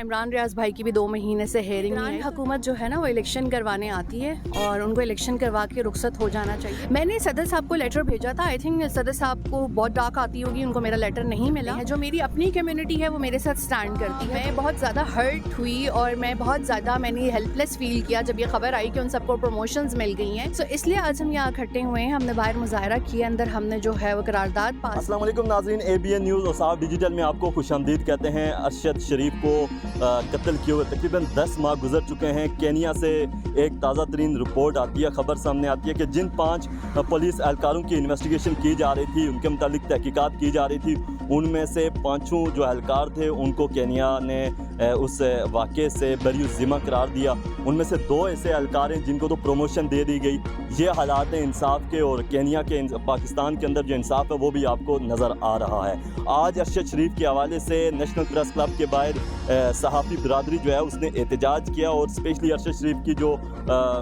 عمران ریاض بھائی کی بھی 2 مہینے سے ہیئرنگ نہیں ہے. حکومت جو ہے نا وہ الیکشن کروانے آتی ہے اور ان کو الیکشن کروا کے رخصت ہو جانا چاہیے. میں نے صدر صاحب کو لیٹر بھیجا تھا. آئی تھنک صدر صاحب کو بہت ڈاک آتی ہوگی, ان کو میرا لیٹر نہیں ملا. جو میری اپنی کمیونٹی ہے وہ میرے ساتھ سٹینڈ کرتی ہے. میں بہت زیادہ ہرٹ ہوئی اور میں بہت زیادہ میں نے ہیلپ لیس فیل کیا جب یہ خبر آئی کہ ان سب کو پروموشنز مل گئی ہیں. سو اس لیے آج ہم یہاں اکٹھے ہوئے ہیں. ہم نے باہر مظاہرہ کیا, اندر ہم نے جو ہے وہ قرارداد پاس. السلام علیکم ناظرین, ABN نیوز اوصاف ڈیجیٹل میں آپ کو خوش آمدید کہتے ہیں. ارشد شریف کو قتل کیے ہوئے تقریباً 10 ماہ گزر چکے ہیں. کینیا سے ایک تازہ ترین رپورٹ آتی ہے, خبر سامنے آتی ہے کہ جن 5 پولیس اہلکاروں کی انویسٹیگیشن کی جا رہی تھی, ان کے متعلق تحقیقات کی جا رہی تھی, ان میں سے 5 جو اہلکار تھے ان کو کینیا نے اس واقعے سے بری الذمہ قرار دیا. ان میں سے 2 ایسے اہلکار ہیں جن کو تو پروموشن دے دی گئی. یہ حالات ہیں انصاف کے, اور کینیا کے پاکستان کے اندر جو انصاف ہے وہ بھی آپ کو نظر آ رہا ہے. آج ارشد شریف کے حوالے سے نیشنل پریس کلب کے باہر صحافی برادری جو ہے اس نے احتجاج کیا, اور اسپیشلی ارشد شریف کی جو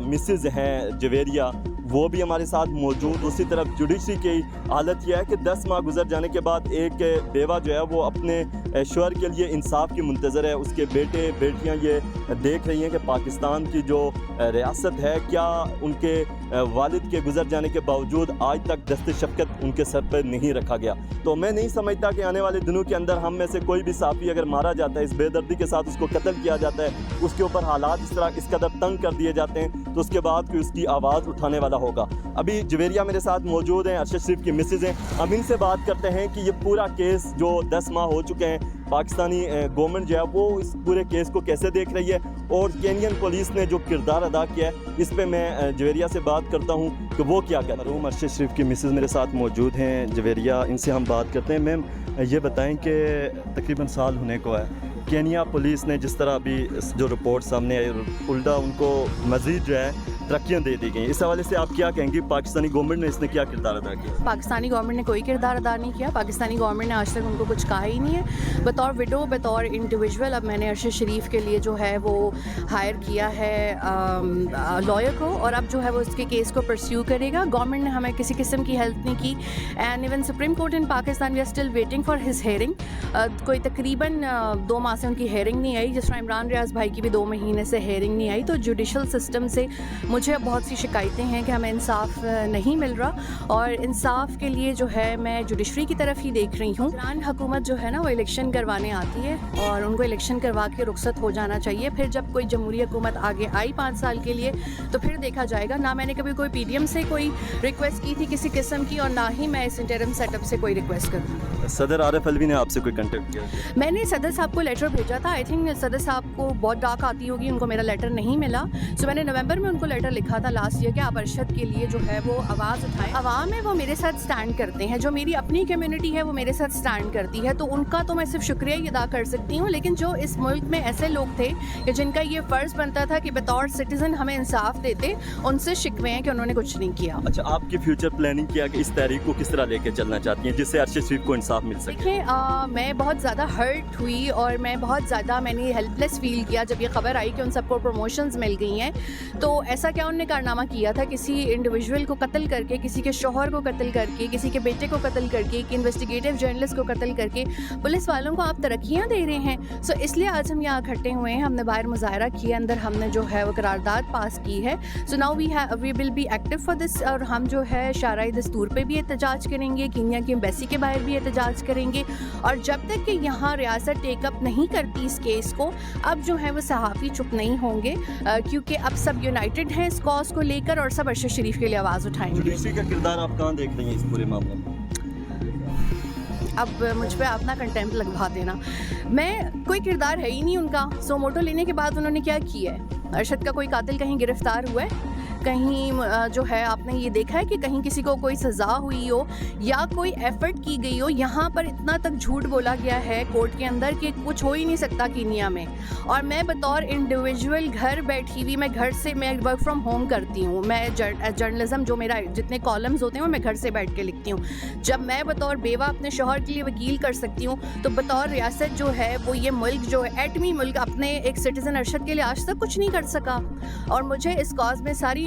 مسز ہیں جویریہ وہ بھی ہمارے ساتھ موجود. اسی طرف جوڈیشری کی حالت یہ ہے کہ 10 ماہ گزر جانے کے بعد ایک بیوہ جو ہے وہ اپنے شوہر کے لیے انصاف کی منتظر ہے. اس کے بیٹے بیٹیاں یہ دیکھ رہی ہیں کہ پاکستان کی جو ریاست ہے کیا ان کے والد کے گزر جانے کے باوجود آج تک دست شفقت ان کے سر پر نہیں رکھا گیا. تو میں نہیں سمجھتا کہ آنے والے دنوں کے اندر ہم میں سے کوئی بھی صحافی اگر مارا جاتا ہے, اس بے دردی کے ساتھ اس کو قتل کیا جاتا ہے, اس کے اوپر حالات اس قدر تنگ کر دیے جاتے ہیں, تو اس کے بعد کوئی اس کی آواز اٹھانے والا ہوگا. ابھی جویریہ میرے ساتھ موجود ہیں, ارشد شریف کی مسز ہیں. ہم ان سے بات کرتے ہیں کہ یہ پورا کیس جو 10 ماہ ہو چکے ہیں, پاکستانی گورنمنٹ جو ہے وہ اس پورے کیس کو کیسے دیکھ رہی ہے, اور کینین پولیس نے جو کردار ادا کیا ہے اس پہ میں جویریہ سے بات کرتا ہوں کہ وہ کیا کہہ رہا ہوں. ارشد شریف کی مسز میرے ساتھ موجود ہیں جویریہ, ان سے ہم بات کرتے ہیں. میم یہ بتائیں کہ تقریباً سال ہونے کو ہے, کینیا پولیس نے جس طرح ابھی جو رپورٹ سامنے آئی, الٹا ان کو مزید جو ہے ترقیاں دے دی گئیں, اس حوالے سے آپ کیا کہیں گی؟ پاکستانی گورنمنٹ نے اس نے کیا کردار ادا کیا؟ پاکستانی گورنمنٹ نے کوئی کردار ادا نہیں کیا. پاکستانی گورنمنٹ نے آج تک ان کو کچھ کہا ہی نہیں ہے. بطور وڈو, بطور انڈیویجول اب میں نے ارشد شریف کے لیے جو ہے وہ ہائر کیا ہے لائر کو, اور اب جو ہے وہ اس کے کیس کو پرسیو کرے گا. گورنمنٹ نے ہمیں کسی قسم کی ہیلپ نہیں کی, and even Supreme Court in Pakistan we are still waiting for his hearing. کوئی تقریباً 2 ماہ سے ان کی ہیئرنگ نہیں آئی, جس طرح عمران ریاض بھائی کی بھی 2 مہینے سے ہیئرنگ نہیں آئی. تو جوڈیشل سسٹم سے مجھے بہت سی شکایتیں ہیں کہ ہمیں انصاف نہیں مل رہا, اور انصاف کے لیے جو ہے میں جوڈیشری کی طرف ہی دیکھ رہی ہوں. حکومت جو ہے نا وہ الیکشن کروانے آتی ہے اور ان کو الیکشن کروا کے رخصت ہو جانا چاہیے. پھر جب کوئی جمہوری حکومت آگے آئی 5 سال کے لیے تو پھر دیکھا جائے گا. نہ میں نے کبھی کوئی PDM سے کوئی ریکویسٹ کی تھی کسی قسم کی, اور نہ ہی میں اس انٹرم سیٹ اپ سے کوئی ریکویسٹ کروں. صدر عارف الوی نے آپ سے کوئی کنٹیکٹ کیا؟ میں نے صدر صاحب کو لیٹر بھیجا تھا. آئی تھنک صدر صاحب کو بہت ڈاک آتی ہوگی, ان کو میرا لیٹر نہیں ملا. سو میں نے نومبر میں ان کو لیٹر لکھا تھا لاسٹ ایئر کہ آپ ارشد کے لیے جو ہے وہ آواز اٹھائیں. عوام ہے وہ میرے ساتھ سٹینڈ کرتے ہیں, جو میری اپنی کمیونٹی ہے وہ میرے ساتھ سٹینڈ کرتی ہے, تو ان کا تو میں صرف شکریہ ہی ادا کر سکتی ہوں. لیکن جو اس ملک میں ایسے لوگ تھے کہ جن کا یہ فرض بنتا تھا کہ بطور سٹیزن ہمیں انصاف دیتے, ان سے شکوے ہیں کہ انہوں نے کچھ نہیں کیا. اچھا, آپ کی فیوچر پلاننگ کیا کہ اس تحریک کو کس طرح لے کے چلنا چاہتی ہیں جس سے ارشد شریف کو انصاف مل سکے؟ دیکھیں, میں بہت زیادہ ہرٹ ہوئی اور میں بہت زیادہ میں نے ہیلپ لیس فیل کیا جب یہ خبر آئی کہ ان سب کو پروموشنز مل گئی ہیں. تو ایسا کیا ان نے کارنامہ کیا تھا, کسی انڈیویجول کو قتل کر کے, کسی کے شوہر کو قتل کر کے, کسی کے بیٹے کو قتل کر کے, ایک انویسٹیگیٹو جرنلسٹ کو قتل کر کے پولیس والوں کو آپ ترقیاں دے رہے ہیں. سو اس لیے آج ہم یہاں اکٹھے ہوئے ہیں. ہم نے باہر مظاہرہ کیا, اندر ہم نے جو ہے وہ قرارداد پاس کی ہے. So now we will be active for this, اور ہم جو ہے شارعی دستور پہ بھی احتجاج کریں گے, کینیا کی ایمبیسی کے باہر بھی احتجاج کریں گے. اور جب تک کہ یہاں ریاست ٹیک اپ نہیں کرتی اس کیس کو, اب جو ہے وہ صحافی چپ نہیں ہوں گے, کیونکہ اب سب یونائٹڈ ہیں اس کاز کو لے کر, اور سب ارشد شریف کے لیے آواز اٹھائیں گے. جوڈیشری کا کردار آپ کہاں دیکھ رہی ہیں اس پورے معاملے میں؟ اب مجھ پہ اپنا کنٹینٹ لگوا دینا, میں کوئی کردار ہے ہی نہیں ان کا. سو موٹو لینے کے بعد انہوں نے کیا کیا ہے؟ ارشد کا کوئی قاتل کہیں گرفتار ہوا ہے؟ کہیں جو ہے آپ نے یہ دیکھا ہے کہ کہیں کسی کو کوئی سزا ہوئی ہو یا کوئی ایفرٹ کی گئی ہو؟ یہاں پر اتنا تک جھوٹ بولا گیا ہے کورٹ کے اندر کہ کچھ ہو ہی نہیں سکتا کینیا میں. اور میں بطور انڈیویجول گھر بیٹھی ہوئی, میں گھر سے میں ورک فرام ہوم کرتی ہوں. میں جرنلزم جو میرا جتنے کالمز ہوتے ہیں وہ میں گھر سے بیٹھ کے لکھتی ہوں. جب میں بطور بیوہ اپنے شوہر کے لیے وکیل کر سکتی ہوں, تو بطور ریاست جو ہے وہ یہ ملک جو ہے ایٹمی ملک اپنے ایک سٹیزن ارشد کے لیے آج تک کچھ نہیں کر سکا. اور مجھے اس کاز میں ساری